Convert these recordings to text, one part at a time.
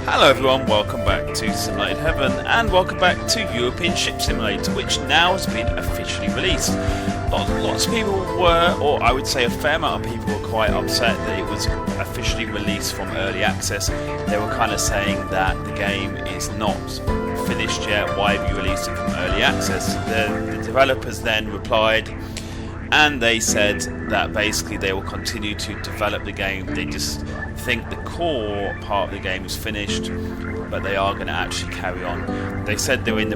Hello everyone, welcome back to Simulated Heaven and welcome back to European Ship Simulator, which now has been officially released. Lots of people were, or I would say a fair amount of people were quite upset that it was officially released from early access. They were kind of saying that the game is not finished yet, why have you released it from early access? The developers then replied and they said that basically they will continue to develop the game. They just think the core part of the game is finished, but they are going to actually carry on. They said they're in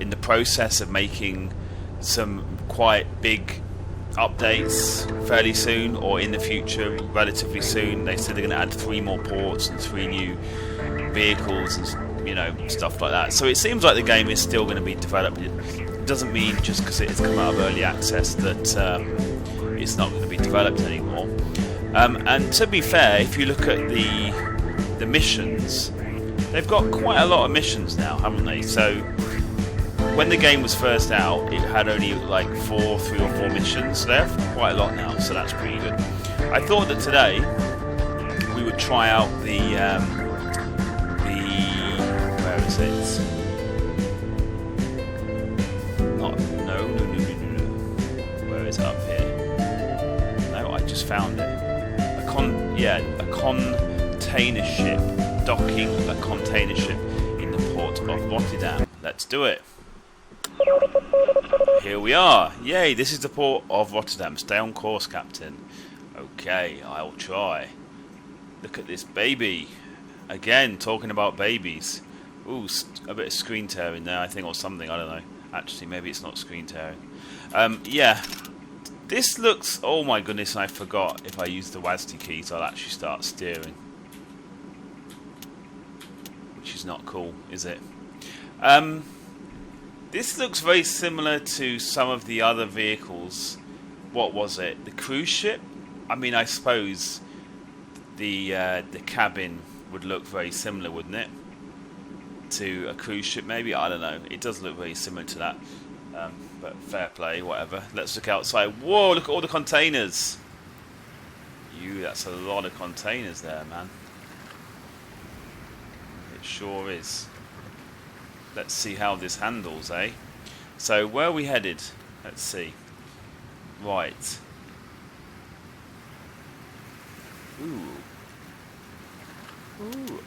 the process of making some quite big updates fairly soon, or in the future, relatively soon. They said they're going to add 3 more ports and 3 new vehicles and stuff like that. So it seems like the game is still going to be developed. It doesn't mean just because it has come out of early access that it's not going to be developed anymore. And to be fair, if you look at the missions, they've got quite a lot of missions now, haven't they? So when the game was first out, it had only like 3 or 4 missions. So they have quite a lot now, so that's pretty good. I thought that today we would try out the where is it? No. Where is it? Up here? No, I just found it. A container ship, docking a container ship in the port of Rotterdam. Let's do it. Here we are. Yay, this is the port of Rotterdam. Stay on course, Captain. Okay, I'll try. Look at this baby. Again, talking about babies. Ooh, a bit of screen tearing there, I think, or something. I don't know. Actually, maybe it's not screen tearing. Yeah. This looks... Oh my goodness, I forgot. If I use the WASD keys, I'll actually start steering. Which is not cool, is it? This looks very similar to some of the other vehicles. What was it? The cruise ship? I mean, I suppose the cabin would look very similar, wouldn't it? To a cruise ship, maybe? I don't know. It does look very similar to that. But fair play, whatever. Let's look outside. Whoa, look at all the containers. That's a lot of containers there, man. It sure is. Let's see how this handles, eh? So, where are we headed? Let's see. Right. Ooh.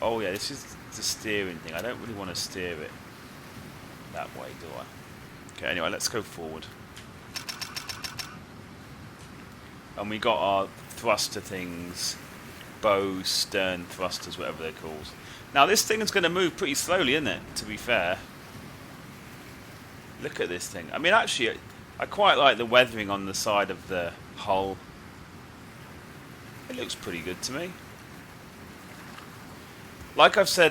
Oh yeah, this is the steering thing. I don't really want to steer it that way, do I? Okay, anyway, let's go forward. And we got our thruster things, bow, stern thrusters, whatever they're called. Now this thing is going to move pretty slowly, isn't it? To be fair. Look at this thing. I mean, actually, I quite like the weathering on the side of the hull. It looks pretty good to me. Like I've said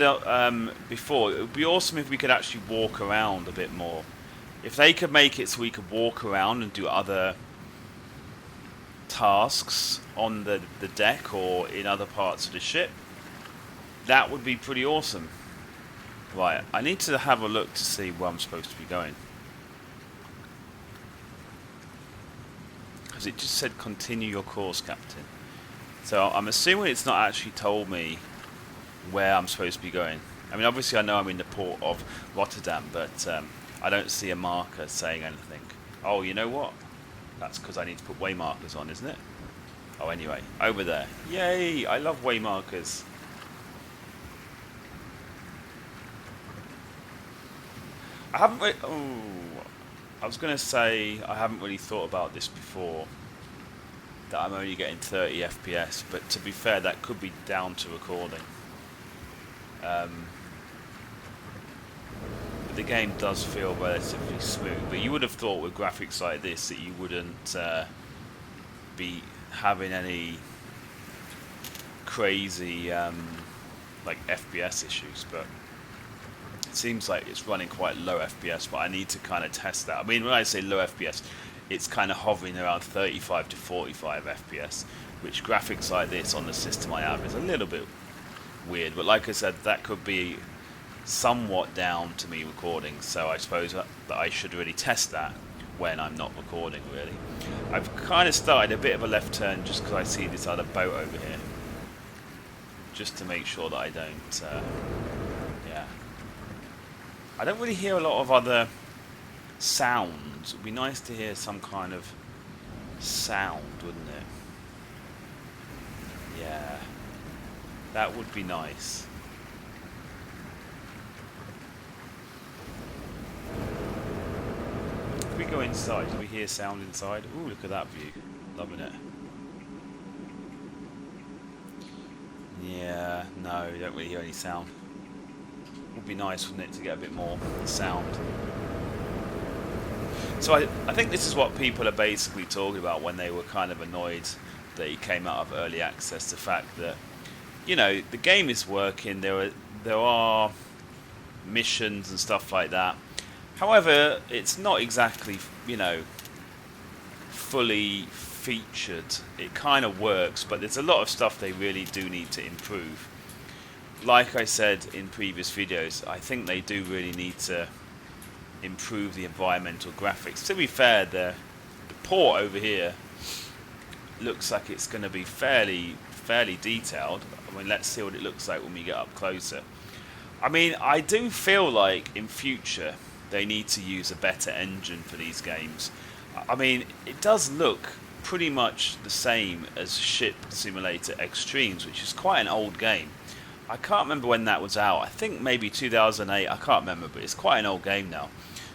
before, it would be awesome if we could actually walk around a bit more. If they could make it so we could walk around and do other tasks on the deck or in other parts of the ship, that would be pretty awesome. Right, I need to have a look to see where I'm supposed to be going. Because it just said continue your course, Captain. So I'm assuming it's not actually told me where I'm supposed to be going. I mean, obviously I know I'm in the port of Rotterdam, but I don't see a marker saying anything. Oh, you know what? That's because I need to put way markers on, isn't it? Oh, anyway, over there. Yay! I love way markers. I haven't really... Oh, I was going to say I haven't really thought about this before, that I'm only getting 30 FPS, but to be fair, that could be down to recording. The game does feel relatively smooth, but you would have thought with graphics like this that you wouldn't be having any crazy like FPS issues, but it seems like it's running quite low FPS, but I need to kind of test that. I mean, when I say low FPS, it's kind of hovering around 35 to 45 FPS, which graphics like this on the system I have is a little bit weird, but like I said, that could be somewhat down to me recording, so I suppose that I should really test that when I'm not recording, really. I've kind of started a bit of a left turn just because I see this other boat over here. just to make sure that I don't. Yeah, I don't really hear a lot of other sounds. It'd be nice to hear some kind of sound, wouldn't it? Yeah, that would be nice. If we go inside, do we hear sound inside? Ooh, look at that view. Loving it. Yeah, no, you don't really hear any sound. Would be nice, wouldn't it, to get a bit more sound. So I think this is what people are basically talking about when they were kind of annoyed that he came out of early access. The fact that, you know, the game is working. There are missions and stuff like that. However, it's not exactly, you know, fully featured. It kind of works, but there's a lot of stuff they really do need to improve. Like I said in previous videos, I think they do really need to improve the environmental graphics. To be fair, the port over here looks like it's going to be fairly detailed. I mean, let's see what it looks like when we get up closer. I mean, I do feel like in future they need to use a better engine for these games. I mean, it does look pretty much the same as Ship Simulator Extremes, which is quite an old game. I can't remember when that was out. I think maybe 2008. I can't remember, but it's quite an old game now.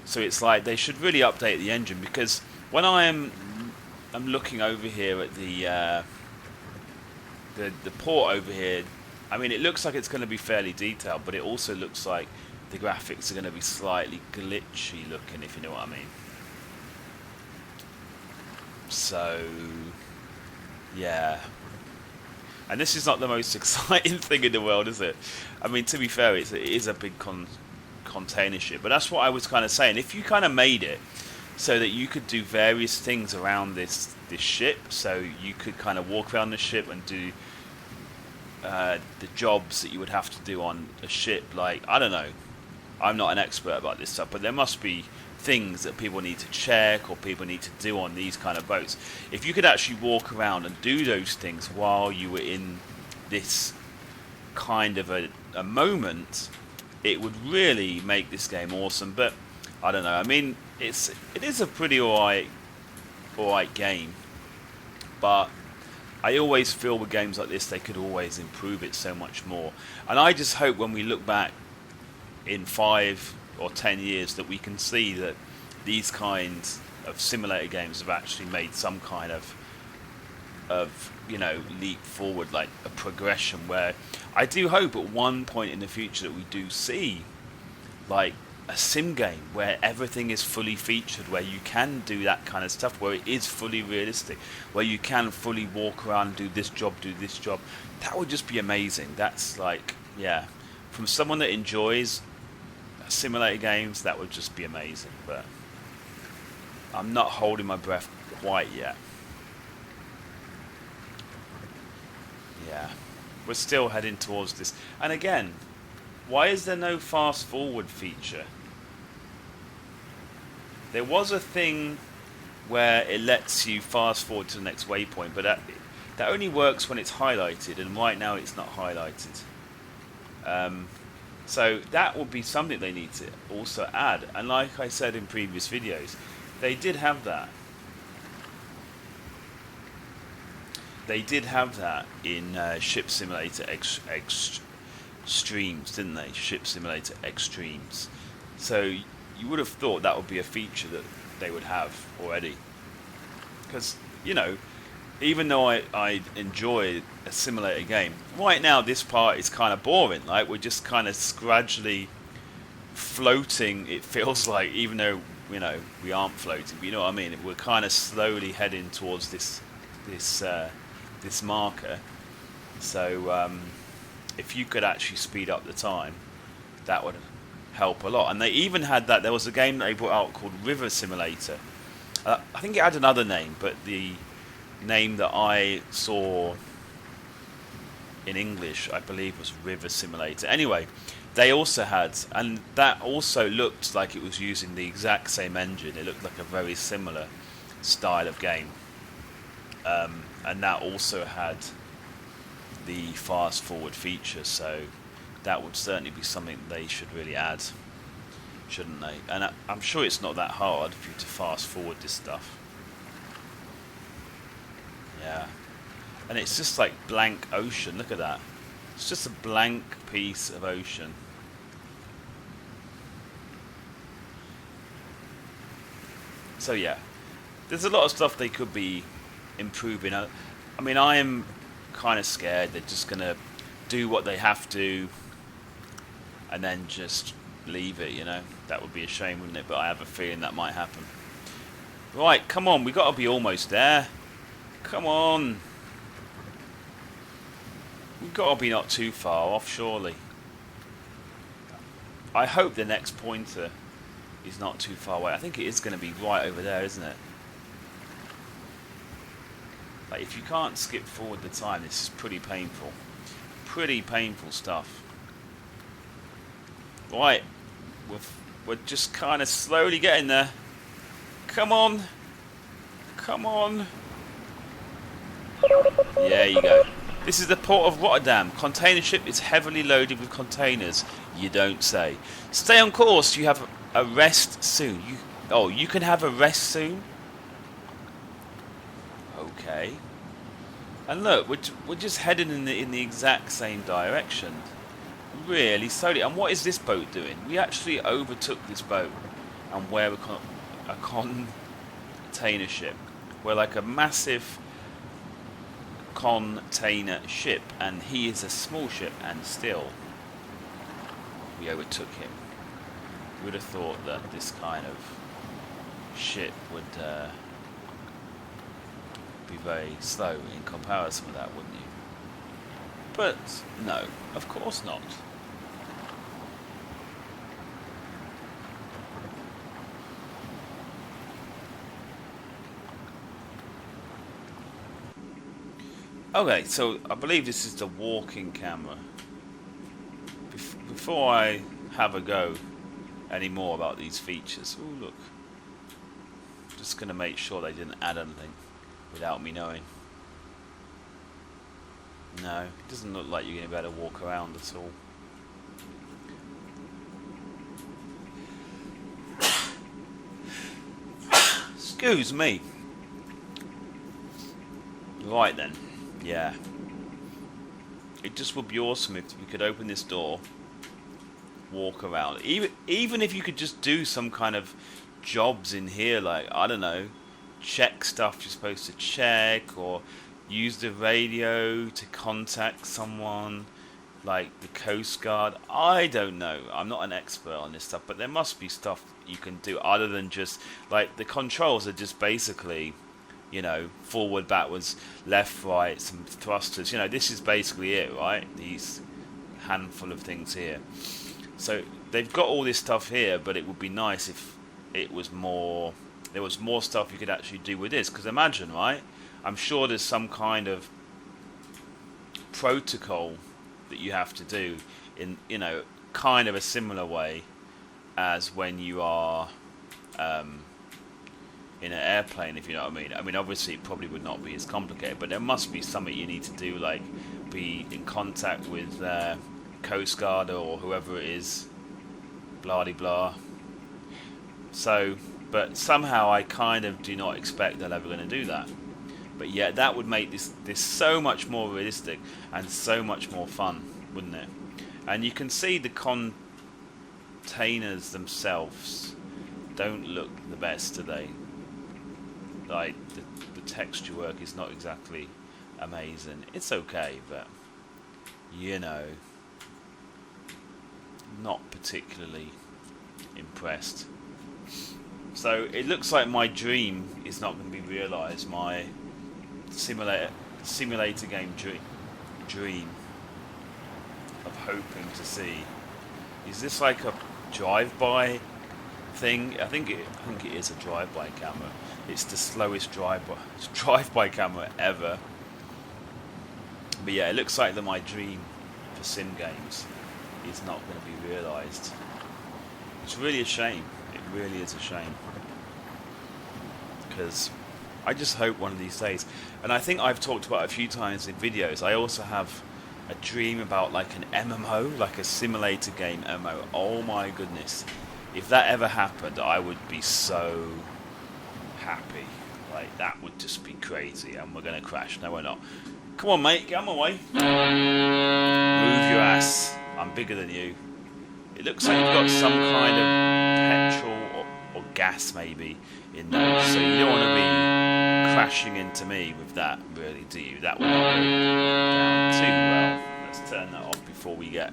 So it's like they should really update the engine, because when I'm looking over here at the port over here, I mean, it looks like it's going to be fairly detailed, but it also looks like the graphics are going to be slightly glitchy looking, if you know what I mean. So, yeah. And this is not the most exciting thing in the world, is it? I mean, to be fair, it is a big container ship. But that's what I was kind of saying. If you kind of made it so that you could do various things around this ship, so you could kind of walk around the ship and do the jobs that you would have to do on a ship, like, I don't know, I'm not an expert about this stuff, but there must be things that people need to check or people need to do on these kind of boats. If you could actually walk around and do those things while you were in this kind of a moment, it would really make this game awesome. But I don't know, I mean, it is a pretty alright game, but I always feel with games like this they could always improve it so much more. And I just hope when we look back in 5 or 10 years that we can see that these kinds of simulator games have actually made some kind of you know, leap forward, like a progression, where I do hope at one point in the future that we do see like a sim game where everything is fully featured, where you can do that kind of stuff, where it is fully realistic, where you can fully walk around and do this job. That would just be amazing. That's like, yeah, from someone that enjoys simulator games, that would just be amazing. But I'm not holding my breath quite yet. Yeah, we're still heading towards this. And again, why is there no fast forward feature? There was a thing where it lets you fast forward to the next waypoint, but that only works when it's highlighted, and right now it's not highlighted. So that would be something they need to also add. And like I said in previous videos, they did have that. They did have that in Ship Simulator Extremes, didn't they? Ship Simulator Extremes. So you would have thought that would be a feature that they would have already. Because, you know, even though I enjoy a simulator game, right now this part is kind of boring. Like, we're just kind of gradually floating, it feels like, even though, you know, we aren't floating. But you know what I mean? We're kind of slowly heading towards this marker. So if you could actually speed up the time, that would help a lot. And they even had that, there was a game that they brought out called River Simulator. I think it had another name, but the name that I saw in English, I believe, was River Simulator. Anyway, they also had, and that also looked like it was using the exact same engine. It looked like a very similar style of game. And that also had the fast forward feature, so that would certainly be something they should really add, shouldn't they? And I'm sure it's not that hard for you to fast forward this stuff. Yeah. And it's just like blank ocean. Look at that. It's just a blank piece of ocean. So yeah, there's a lot of stuff they could be improving. I mean, I am kind of scared they're just going to do what they have to and then just leave it, you know. That would be a shame, wouldn't it? But I have a feeling that might happen. Right, come on, we've got to be almost there. Come on. We've got to be not too far off, surely. I hope the next pointer is not too far away. I think it is going to be right over there, isn't it? Like, if you can't skip forward the time, this is pretty painful. Pretty painful stuff. Right. We're just kind of slowly getting there. Come on. Come on. There you go. This is the port of Rotterdam. Container ship is heavily loaded with containers. You don't say. Stay on course. You have a rest soon. You can have a rest soon? Okay. And look, we're just heading in the exact same direction. Really slowly. And what is this boat doing? We actually overtook this boat. And we're a container ship. We're like a massive container ship, and he is a small ship, and still we overtook him. You would have thought that this kind of ship would be very slow in comparison with that, wouldn't you? But no, of course not. Okay, so I believe this is the walking camera. Before I have a go any more about these features, oh look, I'm just going to make sure they didn't add anything without me knowing. No, it doesn't look like you're going to be able to walk around at all. Excuse me. Right then. Yeah. It just would be awesome if we could open this door, walk around. Even if you could just do some kind of jobs in here, like, I don't know, check stuff you're supposed to check, or use the radio to contact someone, like the Coast Guard. I don't know. I'm not an expert on this stuff, but there must be stuff you can do other than just, like, the controls are just basically, you know, forward, backwards, left, right, some thrusters. You know, this is basically it, right? These handful of things here. So they've got all this stuff here, but it would be nice if it was more. There was more stuff you could actually do with this. Because imagine, right? I'm sure there's some kind of protocol that you have to do in, you know, kind of a similar way as when you are in an airplane, if you know what I mean. I mean, obviously it probably would not be as complicated, but there must be something you need to do, like be in contact with Coast Guard or whoever it is, blah de blah. So, but somehow I kind of do not expect they're ever going to do that. But yeah, that would make this so much more realistic and so much more fun, wouldn't it? And you can see the containers themselves don't look the best, do they? Like, the texture work is not exactly amazing. It's okay, but, you know, not particularly impressed. So it looks like my dream is not going to be realised. My simulator game dream of hoping to see. Is this like a drive-by thing? I think it is a drive-by camera. It's the slowest drive-by camera ever. But yeah, it looks like that my dream for sim games is not going to be realised. It's really a shame. It really is a shame. Because I just hope one of these days, and I think I've talked about it a few times in videos, I also have a dream about like an MMO, like a simulator game MMO. Oh my goodness. If that ever happened, I would be so happy. Like, that would just be crazy. And we're going to crash. No, we're not. Come on, mate. Get on my way. Move your ass. I'm bigger than you. It looks like you've got some kind of petrol or gas, maybe, in those. So you don't want to be crashing into me with that, really, do you? That will not go down too well. Let's turn that off before we get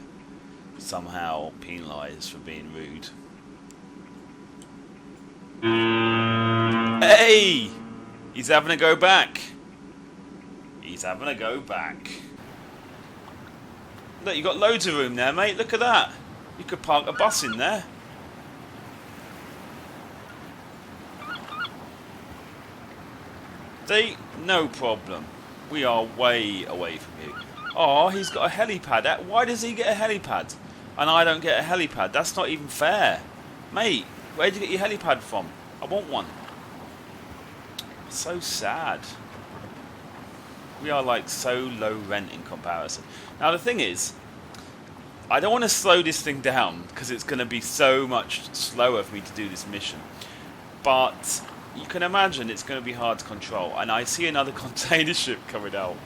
somehow penalised for being rude. Hey! He's having a go back. He's having a go back. Look, you got loads of room there, mate. Look at that. You could park a bus in there. No problem. We are way away from you. Oh, he's got a helipad. Why does he get a helipad? And I don't get a helipad? That's not even fair. Mate, where'd you get your helipad from? I want one. So sad. We are like so low rent in comparison. Now the thing is, I don't want to slow this thing down because it's going to be so much slower for me to do this mission. But you can imagine it's going to be hard to control. And I see another container ship coming out.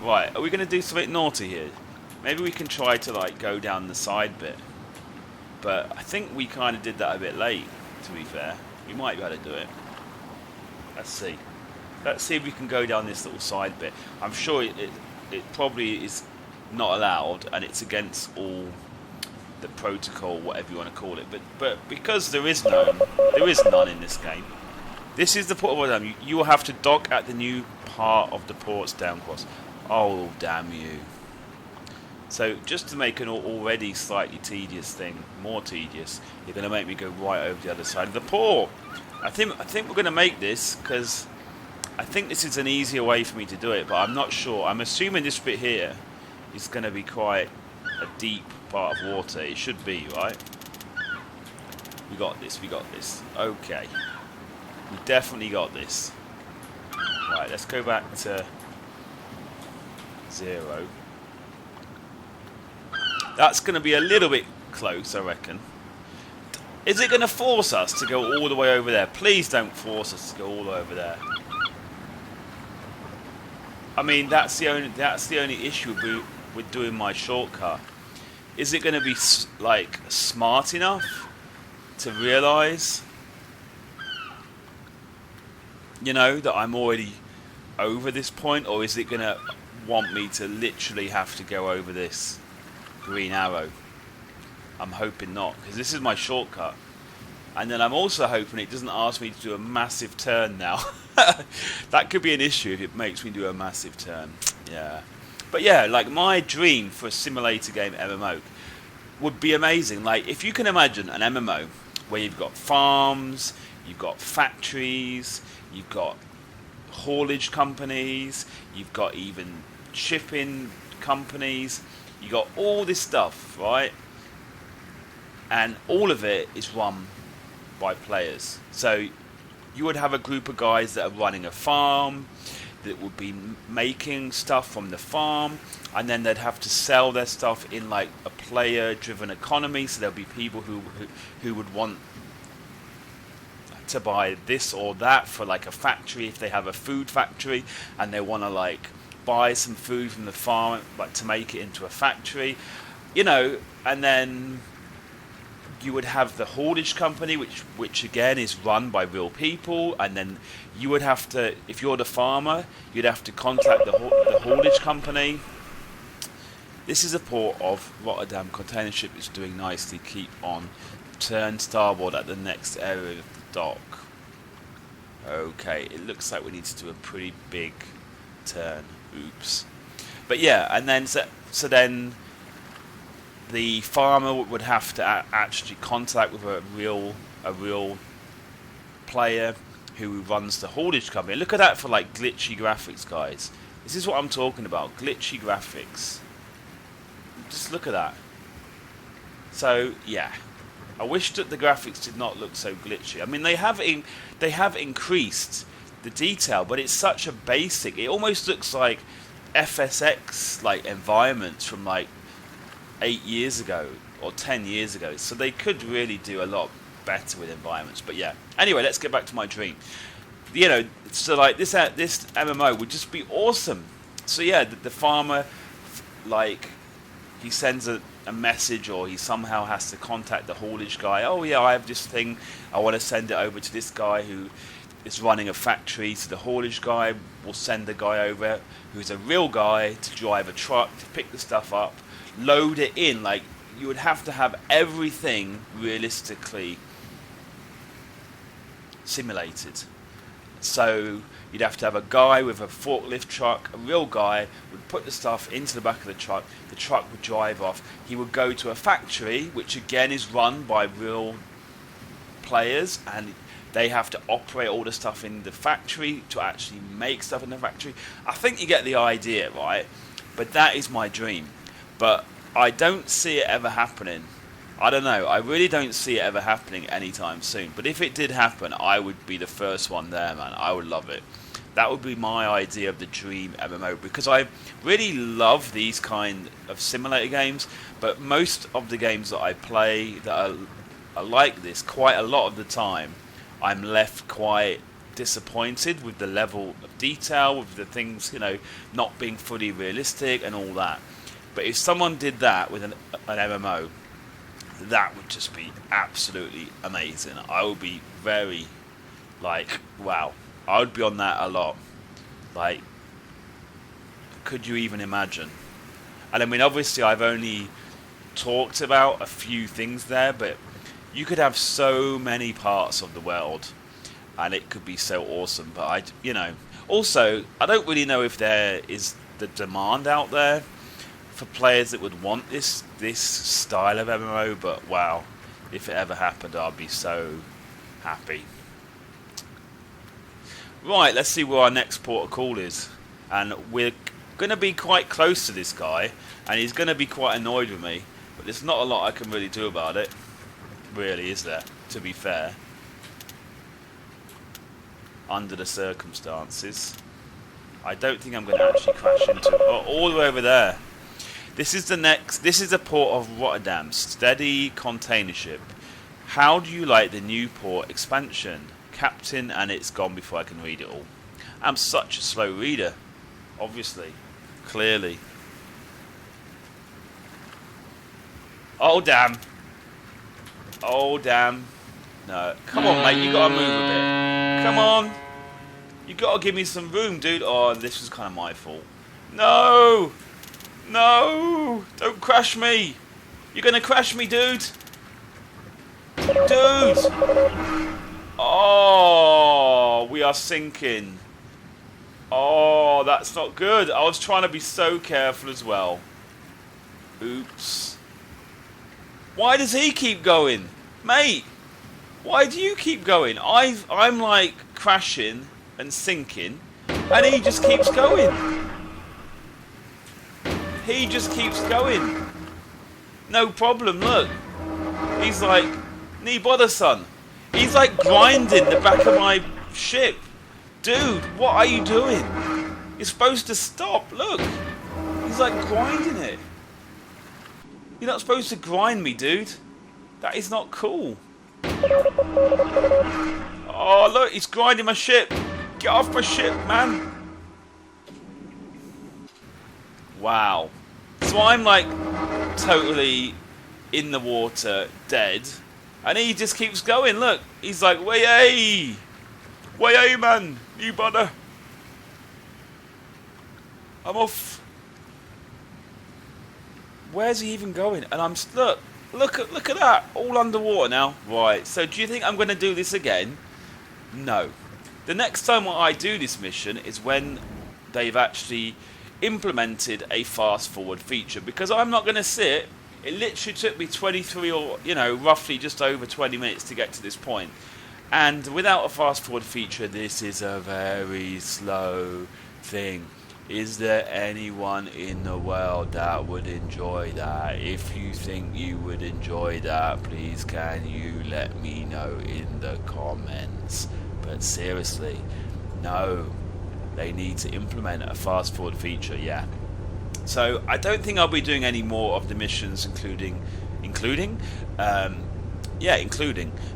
Right, are we going to do something naughty here? Maybe we can try to like go down the side bit. But I think we kind of did that a bit late, to be fair. We might be able to do it. Let's see. Let's see if we can go down this little side bit. I'm sure it probably is not allowed, and it's against all the protocol, whatever you want to call it. But because there is none in this game. This is the port of Rotterdam. You will have to dock at the new part of the port's downcross. Oh, damn you. So just to make an already slightly tedious thing more tedious, you're going to make me go right over the other side of the port. I think we're going to make this because I think this is an easier way for me to do it, but I'm not sure. I'm assuming this bit here is going to be quite a deep part of water. It should be, right? We got this. Okay. We definitely got this. Right, let's go back to 0. That's going to be a little bit close, I reckon. Is it going to force us to go all the way over there? Please don't force us to go all the way over there. I mean, that's the only issue with doing my shortcut. Is it going to be like smart enough to realise, you know, that I'm already over this point, or is it going to want me to literally have to go over this green arrow? I'm hoping not, because this is my shortcut. And then I'm also hoping it doesn't ask me to do a massive turn now. That could be an issue if it makes me do a massive turn. Yeah. But yeah, like my dream for a simulator game MMO would be amazing. Like if you can imagine an MMO where you've got farms, you've got factories, you've got haulage companies, you've got even shipping companies, you got all this stuff, right? And all of it is run by players. So you would have a group of guys that are running a farm that would be making stuff from the farm, and then they'd have to sell their stuff in like a player-driven economy. So there'll be people who would want to buy this or that for like a factory if they have a food factory, and they want to like buy some food from the farm like to make it into a factory, you know. And then you would have the haulage company, which again is run by real people, and then you would have to, if you're the farmer, you'd have to contact the haulage company. This is a port of Rotterdam. Container ship is doing nicely. Keep on. Turn starboard at the next area of the dock. Okay, it looks like we need to do a pretty big turn. Oops. But yeah, and then so then the farmer would have to actually contact with a real player who runs the haulage company. Look at that for like glitchy graphics, guys. This is what I'm talking about, glitchy graphics. Just look at that. So yeah, I wish that the graphics did not look so glitchy. I mean, they have increased the detail, but it's such a basic. It almost looks like FSX like environments from like 8 years ago or 10 years ago, so they could really do a lot better with environments. But yeah, anyway, let's get back to my dream. You know, so like this MMO would just be awesome. So yeah, the farmer, like, he sends a message, or he somehow has to contact the haulage guy. Oh yeah, I have this thing, I want to send it over to this guy who is running a factory. So the haulage guy will send the guy over who's a real guy to drive a truck to pick the stuff up, load it in. Like, you would have to have everything realistically simulated. So you'd have to have a guy with a forklift truck, a real guy, would put the stuff into the back of the truck would drive off, he would go to a factory, which again is run by real players, and they have to operate all the stuff in the factory to actually make stuff in the factory. I think you get the idea, right? But that is my dream. But I don't see it ever happening. I don't know. I really don't see it ever happening anytime soon. But if it did happen, I would be the first one there, man. I would love it. That would be my idea of the dream MMO, because I really love these kind of simulator games. But most of the games that I play that are like this, quite a lot of the time, I'm left quite disappointed with the level of detail, with the things, you know, not being fully realistic and all that. But if someone did that with an MMO, that would just be absolutely amazing. I would be very, like, wow. I would be on that a lot. Like, could you even imagine? And I mean, obviously, I've only talked about a few things there, but you could have so many parts of the world, and it could be so awesome. But you know, also, I don't really know if there is the demand out there for players that would want this style of MMO. But wow, if it ever happened, I'd be so happy. Right, let's see where our next port of call is, and we're going to be quite close to this guy, and he's going to be quite annoyed with me, but there's not a lot I can really do about it, really, is there, to be fair, under the circumstances. I don't think I'm going to actually crash into it. Oh, all the way over there. This is the port of Rotterdam, steady container ship. How do you like the new port expansion? Captain, and it's gone before I can read it all. I'm such a slow reader, obviously, clearly. Oh damn. Oh damn. No, come on mate, you gotta move a bit. Come on. You gotta give me some room, dude. Oh, this was kind of my fault. No! No! Don't crash me! You're gonna crash me, dude! Dude! Oh, we are sinking. Oh, that's not good. I was trying to be so careful as well. Oops. Why does he keep going? Mate, why do you keep going? I'm like crashing and sinking, and he just keeps going. He just keeps going. No problem, look. He's like, "Nee bother, son." He's like grinding the back of my ship. Dude, what are you doing? You're supposed to stop, look. He's like grinding it. You're not supposed to grind me, dude. That is not cool. Oh, look, he's grinding my ship. Get off my ship, man. Wow. So I'm like totally in the water, dead. And he just keeps going, look. He's like, way man, you bother. I'm off. Where's he even going? And I'm, look at that, all underwater now. Right, so do you think I'm going to do this again? No. The next time I do this mission is when they've actually implemented a fast forward feature, because I'm not going to sit. It literally took me 23 or, you know, roughly just over 20 minutes to get to this point. And without a fast forward feature, this is a very slow thing. Is there anyone in the world that would enjoy that? If you think you would enjoy that, please can you let me know in the comments. But seriously, no. they need to implement a fast forward feature. Yeah. So I don't think I'll be doing any more of the missions, including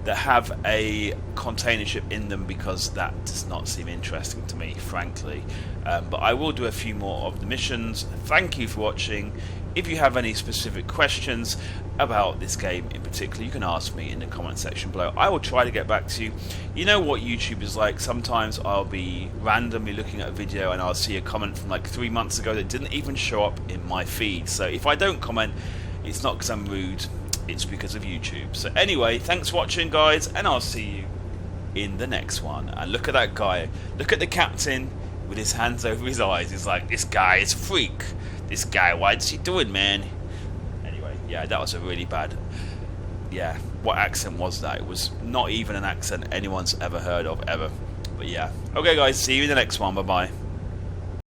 that have a container ship in them, because that does not seem interesting to me, frankly. But I will do a few more of the missions. Thank you for watching. If you have any specific questions about this game in particular, you can ask me in the comment section below. I will try to get back to you. You know what YouTube is like. Sometimes I'll be randomly looking at a video and I'll see a comment from like 3 months ago that didn't even show up in my feed. So if I don't comment, it's not because I'm rude, it's because of YouTube. So anyway, thanks for watching, guys, and I'll see you in the next one. And look at that guy. Look at the captain with his hands over his eyes. He's like, this guy is a freak. This guy, what's he doing, man? Anyway, yeah, that was a really bad... Yeah, what accent was that? It was not even an accent anyone's ever heard of, ever. But yeah. Okay, guys, see you in the next one. Bye-bye.